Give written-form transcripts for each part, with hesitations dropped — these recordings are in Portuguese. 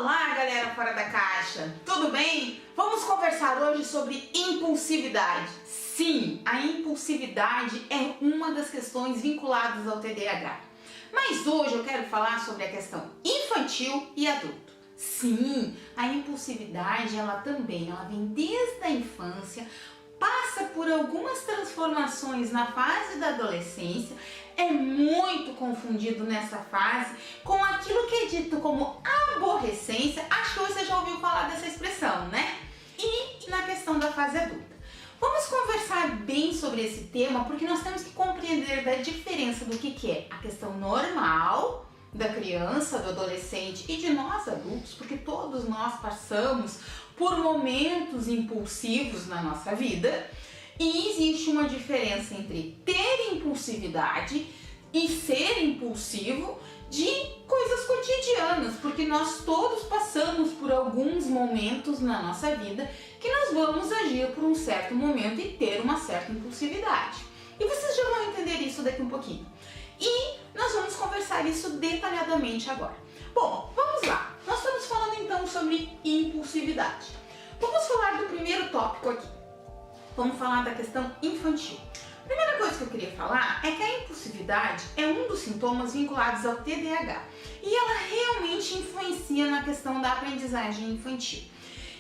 Olá, galera fora da caixa! Tudo bem? Vamos conversar hoje sobre impulsividade. Sim, a impulsividade é uma das questões vinculadas ao TDAH. Mas hoje eu quero falar sobre a questão infantil e adulto. Sim, a impulsividade ela vem desde a infância, passa por algumas transformações na fase da adolescência, é muito confundido nessa fase com aquilo que é dito como aborrecência. Acho que você já ouviu falar dessa expressão, né? E na questão da fase adulta. Vamos conversar bem sobre esse tema porque nós temos que compreender da diferença do que é a questão normal da criança, do adolescente e de nós adultos, porque todos nós passamos por momentos impulsivos na nossa vida. E existe uma diferença entre ter impulsividade e ser impulsivo de coisas cotidianas, porque nós todos passamos por alguns momentos na nossa vida que nós vamos agir por um certo momento e ter uma certa impulsividade. E vocês já vão entender isso daqui um pouquinho. E nós vamos conversar isso detalhadamente agora. Bom, vamos lá. Nós estamos falando então sobre impulsividade. Vamos falar do primeiro tópico aqui. Vamos falar da questão infantil. A primeira coisa que eu queria falar é que a impulsividade é um dos sintomas vinculados ao TDAH e ela realmente influencia na questão da aprendizagem infantil.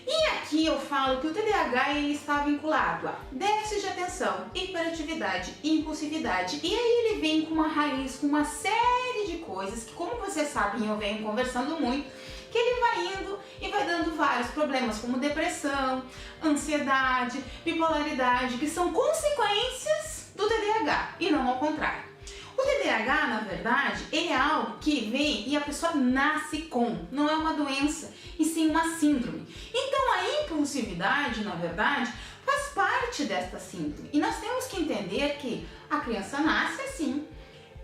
E aqui eu falo que o TDAH ele está vinculado a déficit de atenção, hiperatividade e impulsividade. E aí ele vem com uma raiz, com uma série de coisas que, como vocês sabem, eu venho conversando muito, que ele vai indo e vai dando vários problemas como depressão, ansiedade, bipolaridade, que são consequências do TDAH e não ao contrário. O TDAH, na verdade, ele é algo que vem e a pessoa nasce com, não é uma doença, e sim uma síndrome. Então a impulsividade, na verdade, faz parte desta síndrome. E nós temos que entender que a criança nasce assim,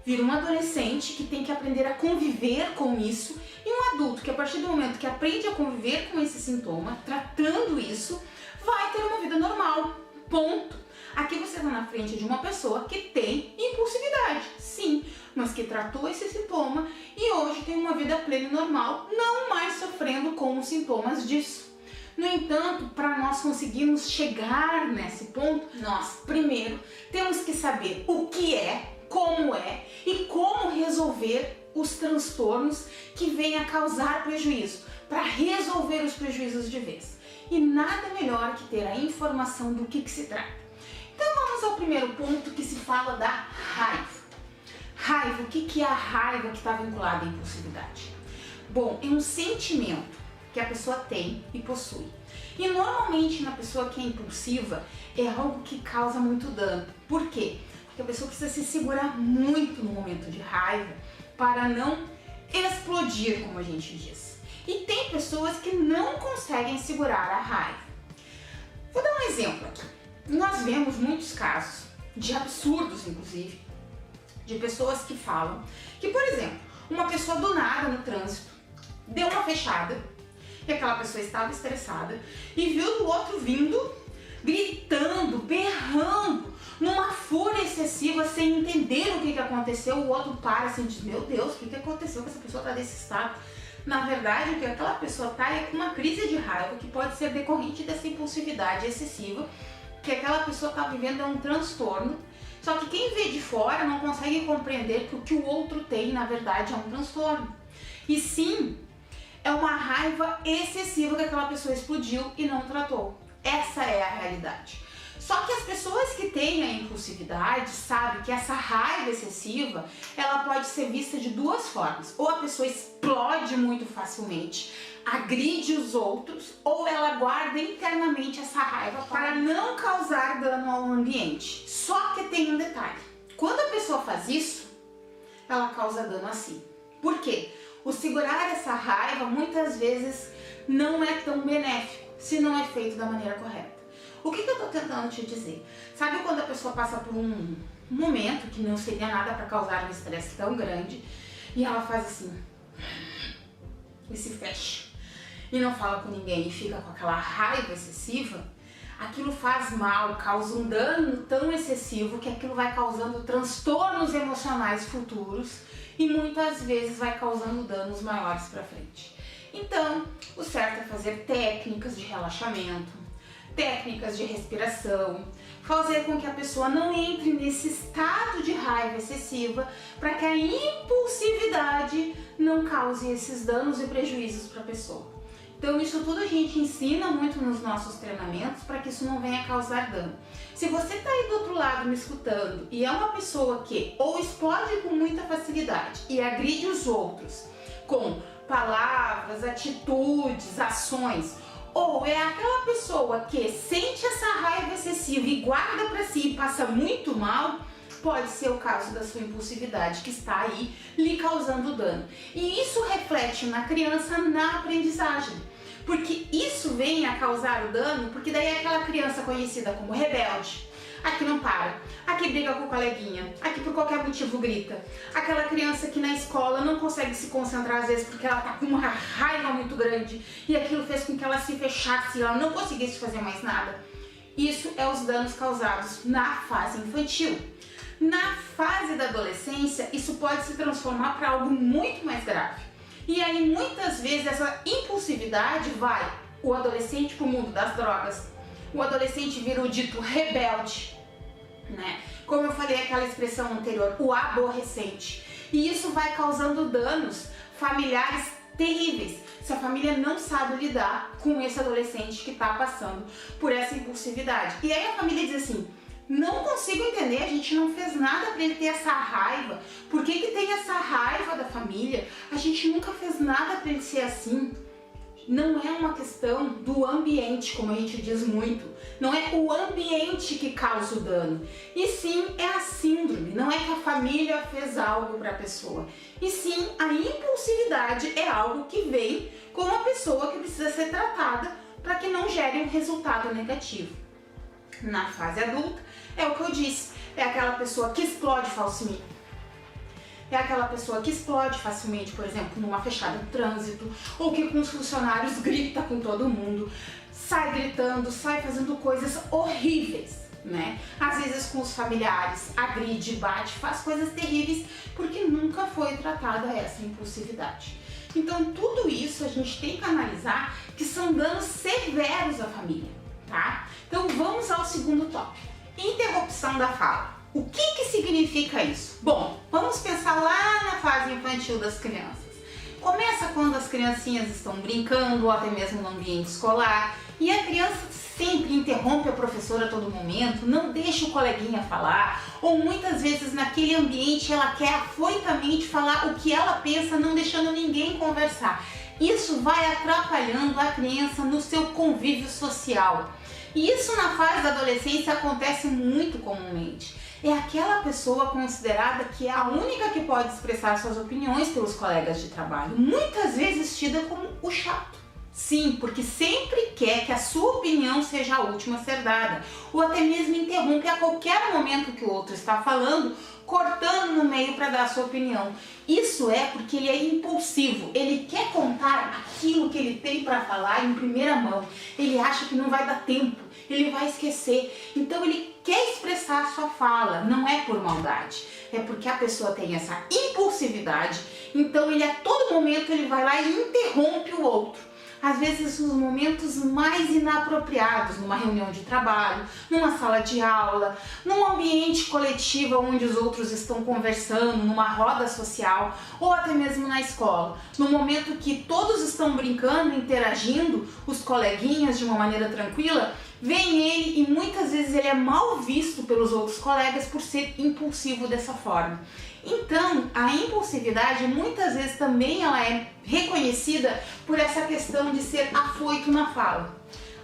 vira um adolescente que tem que aprender a conviver com isso, e um adulto que a partir do momento que aprende a conviver com esse sintoma, tratando isso, vai ter uma vida normal. Ponto. Aqui você está na frente de uma pessoa que tem impulsividade, sim, mas que tratou esse sintoma e hoje tem uma vida plena e normal, não mais sofrendo com os sintomas disso. No entanto, para nós conseguirmos chegar nesse ponto, nós primeiro temos que saber o que é, como é e como resolver os transtornos que vêm a causar prejuízo, para resolver os prejuízos de vez. E nada melhor que ter a informação do que se trata. Então vamos ao primeiro ponto que se fala da raiva. Raiva, o que é a raiva que está vinculada à impulsividade? Bom, é um sentimento que a pessoa tem e possui. E normalmente na pessoa que é impulsiva é algo que causa muito dano. Por quê? Porque a pessoa precisa se segurar muito no momento de raiva para não explodir, como a gente diz. E tem pessoas que não conseguem segurar a raiva. Vou dar um exemplo aqui. Nós vemos muitos casos de absurdos, inclusive, de pessoas que falam que, por exemplo, uma pessoa do nada no trânsito deu uma fechada e aquela pessoa estava estressada e viu o outro vindo, gritando, berrando, numa fúria excessiva, sem entender o que aconteceu. O outro para assim e diz: meu Deus, o que aconteceu que essa pessoa está desse estado? Na verdade, o que aquela pessoa está é com uma crise de raiva que pode ser decorrente dessa impulsividade excessiva que aquela pessoa está vivendo, é um transtorno. Só que quem vê de fora não consegue compreender que o que o outro tem, na verdade, é um transtorno. E sim, é uma raiva excessiva que aquela pessoa explodiu e não tratou. Essa é a realidade. Só que as pessoas que têm a impulsividade sabem que essa raiva excessiva, ela pode ser vista de duas formas. Ou a pessoa explode muito facilmente, agride os outros, ou ela guarda internamente essa raiva para não causar dano ao ambiente. Só que tem um detalhe. Quando a pessoa faz isso, ela causa dano a si. Por quê? O segurar essa raiva muitas vezes não é tão benéfico se não é feito da maneira correta. O que eu estou tentando te dizer? Sabe quando a pessoa passa por um momento que não seria nada para causar um estresse tão grande e ela faz assim e se fecha e não fala com ninguém e fica com aquela raiva excessiva? Aquilo faz mal, causa um dano tão excessivo que aquilo vai causando transtornos emocionais futuros e muitas vezes vai causando danos maiores para frente. Então, O certo é fazer técnicas de relaxamento, técnicas de respiração, fazer com que a pessoa não entre nesse estado de raiva excessiva para que a impulsividade não cause esses danos e prejuízos para a pessoa. Então isso tudo a gente ensina muito nos nossos treinamentos para que isso não venha causar dano. Se você está aí do outro lado me escutando e é uma pessoa que ou explode com muita facilidade e agride os outros com palavras, atitudes, ações, ou é aquela pessoa que sente essa raiva excessiva e guarda para si e passa muito mal, pode ser o caso da sua impulsividade que está aí lhe causando dano. E isso reflete na criança na aprendizagem, porque isso vem a causar o dano, porque daí é aquela criança conhecida como rebelde, a que não para, a que briga com o coleguinha, a que por qualquer motivo grita, aquela criança que na escola não consegue se concentrar às vezes porque ela tá com uma raiva muito grande e aquilo fez com que ela se fechasse e ela não conseguisse fazer mais nada. Isso é os danos causados na fase infantil. Na fase da adolescência, isso pode se transformar para algo muito mais grave. E aí, muitas vezes, essa impulsividade vai o adolescente para o mundo das drogas, o adolescente vira o dito rebelde, né? Como eu falei aquela expressão anterior, o aborrecente. E isso vai causando danos familiares terríveis, se a família não sabe lidar com esse adolescente que está passando por essa impulsividade. E aí a família diz assim: não consigo entender, a gente não fez nada para ele ter essa raiva. Por que tem essa raiva da família? A gente nunca fez nada para ele ser assim. Não é uma questão do ambiente, como a gente diz muito. Não é o ambiente que causa o dano. E sim, é a síndrome. Não é que a família fez algo para a pessoa. E sim, a impulsividade é algo que vem com uma pessoa que precisa ser tratada para que não gere um resultado negativo. Na fase adulta, é o que eu disse, é aquela pessoa que explode facilmente. É aquela pessoa que explode facilmente, por exemplo, numa fechada de trânsito, ou que com os funcionários grita com todo mundo, sai gritando, sai fazendo coisas horríveis, né? Às vezes com os familiares, agride, bate, faz coisas terríveis, porque nunca foi tratada essa impulsividade. Então tudo isso a gente tem que analisar que são danos severos à família, tá? Então vamos ao segundo tópico, interrupção da fala. O que significa isso? Bom, vamos pensar lá na fase infantil das crianças. Começa quando as criancinhas estão brincando ou até mesmo no ambiente escolar e a criança sempre interrompe a professora a todo momento, não deixa o coleguinha falar, ou muitas vezes naquele ambiente ela quer afoitamente falar o que ela pensa, não deixando ninguém conversar. Isso vai atrapalhando a criança no seu convívio social. E isso na fase da adolescência acontece muito comumente. É aquela pessoa considerada que é a única que pode expressar suas opiniões pelos colegas de trabalho, muitas vezes tida como o chato. Sim, porque sempre quer que a sua opinião seja a última a ser dada, ou até mesmo interrompe a qualquer momento que o outro está falando, cortando no meio para dar a sua opinião. Isso é porque ele é impulsivo, ele quer contar aquilo que ele tem para falar em primeira mão, ele acha que não vai dar tempo, ele vai esquecer, então ele quer expressar a sua fala, não é por maldade, é porque a pessoa tem essa impulsividade, então ele a todo momento ele vai lá e interrompe o outro. Às vezes nos momentos mais inapropriados, numa reunião de trabalho, numa sala de aula, num ambiente coletivo onde os outros estão conversando, numa roda social ou até mesmo na escola. No momento que todos estão brincando, interagindo, os coleguinhas de uma maneira tranquila, vem ele e muitas vezes ele é mal visto pelos outros colegas por ser impulsivo dessa forma. Então, a impulsividade muitas vezes também ela é reconhecida por essa questão de ser afoito na fala.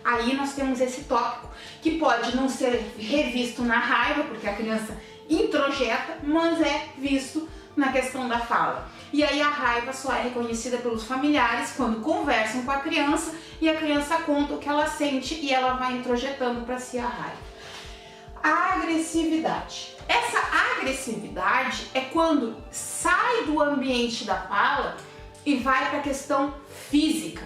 Aí nós temos esse tópico que pode não ser revisto na raiva, porque a criança introjeta, mas é visto na questão da fala. E aí a raiva só é reconhecida pelos familiares quando conversam com a criança e a criança conta o que ela sente e ela vai introjetando para si a raiva. A agressividade. Essa agressividade é quando sai do ambiente da fala e vai para a questão física.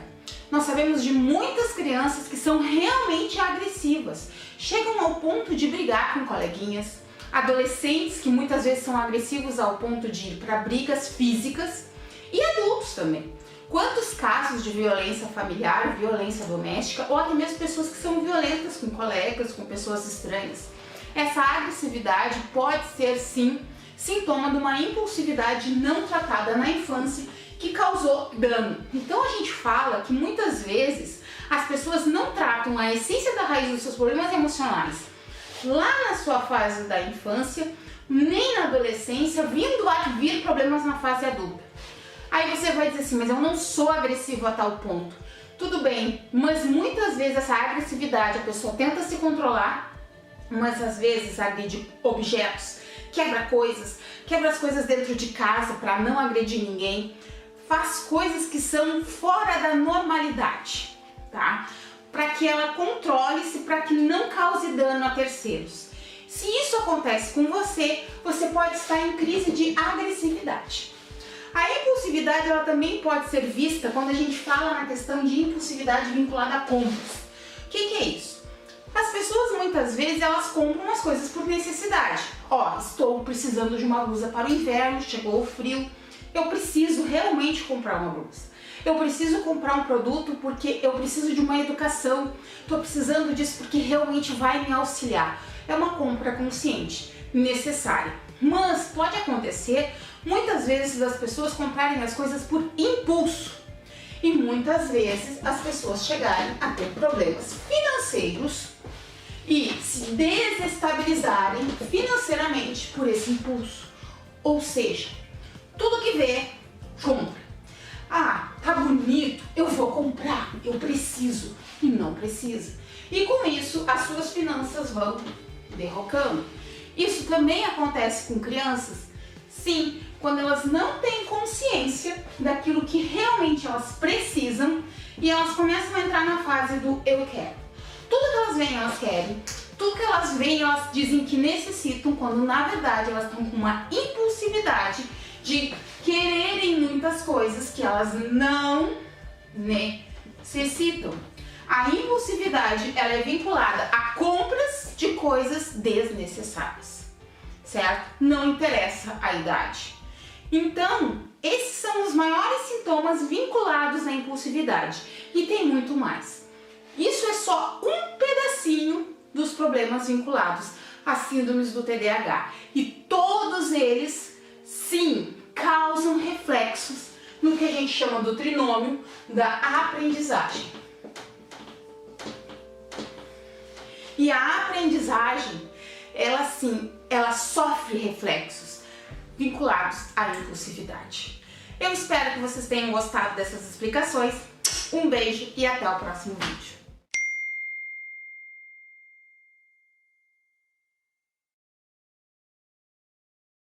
Nós sabemos de muitas crianças que são realmente agressivas, chegam ao ponto de brigar com coleguinhas, adolescentes que muitas vezes são agressivos ao ponto de ir para brigas físicas e adultos também. Quantos casos de violência familiar, violência doméstica ou até mesmo pessoas que são violentas com colegas, com pessoas estranhas? Essa agressividade pode ser sim sintoma de uma impulsividade não tratada na infância que causou dano. Então a gente fala que muitas vezes as pessoas não tratam a essência da raiz dos seus problemas emocionais lá na sua fase da infância, nem na adolescência, vindo a vir problemas na fase adulta. Aí você vai dizer assim, mas eu não sou agressivo a tal ponto. Tudo bem, mas muitas vezes essa agressividade, a pessoa tenta se controlar, mas às vezes agride objetos, quebra as coisas dentro de casa para não agredir ninguém, faz coisas que são fora da normalidade, tá? Para que ela controle-se, para que não cause dano a terceiros. Se isso acontece com você, você pode estar em crise de agressividade. A impulsividade ela também pode ser vista quando a gente fala na questão de impulsividade vinculada a compras. O que é isso? As pessoas muitas vezes elas compram as coisas por necessidade. Ó, estou precisando de uma blusa para o inverno, chegou o frio, eu preciso realmente comprar uma blusa. Eu preciso comprar um produto porque eu preciso de uma educação, estou precisando disso porque realmente vai me auxiliar. É uma compra consciente, necessária. Mas pode acontecer muitas vezes das pessoas comprarem as coisas por impulso e muitas vezes as pessoas chegarem a ter problemas financeiros e se desestabilizarem financeiramente por esse impulso. Ou seja, tudo que vê, compra. Ah, tá bonito, eu vou comprar, eu preciso e não precisa. E com isso as suas finanças vão derrocando. Isso também acontece com crianças? Sim, quando elas não têm consciência daquilo que realmente elas precisam e elas começam a entrar na fase do eu quero. Tudo que elas veem, elas querem. Tudo que elas veem, elas dizem que necessitam, quando na verdade elas estão com uma impulsividade de quererem muitas coisas que elas não necessitam. A impulsividade ela é vinculada a compras de coisas desnecessárias, certo? Não interessa a idade. Então, esses são os maiores sintomas vinculados à impulsividade e tem muito mais. Isso é só um pedacinho dos problemas vinculados às síndromes do TDAH e todos eles, sim, causam reflexos no que a gente chama do trinômio da aprendizagem. E a aprendizagem, ela sim, ela sofre reflexos vinculados à impulsividade. Eu espero que vocês tenham gostado dessas explicações. Um beijo e até o próximo vídeo.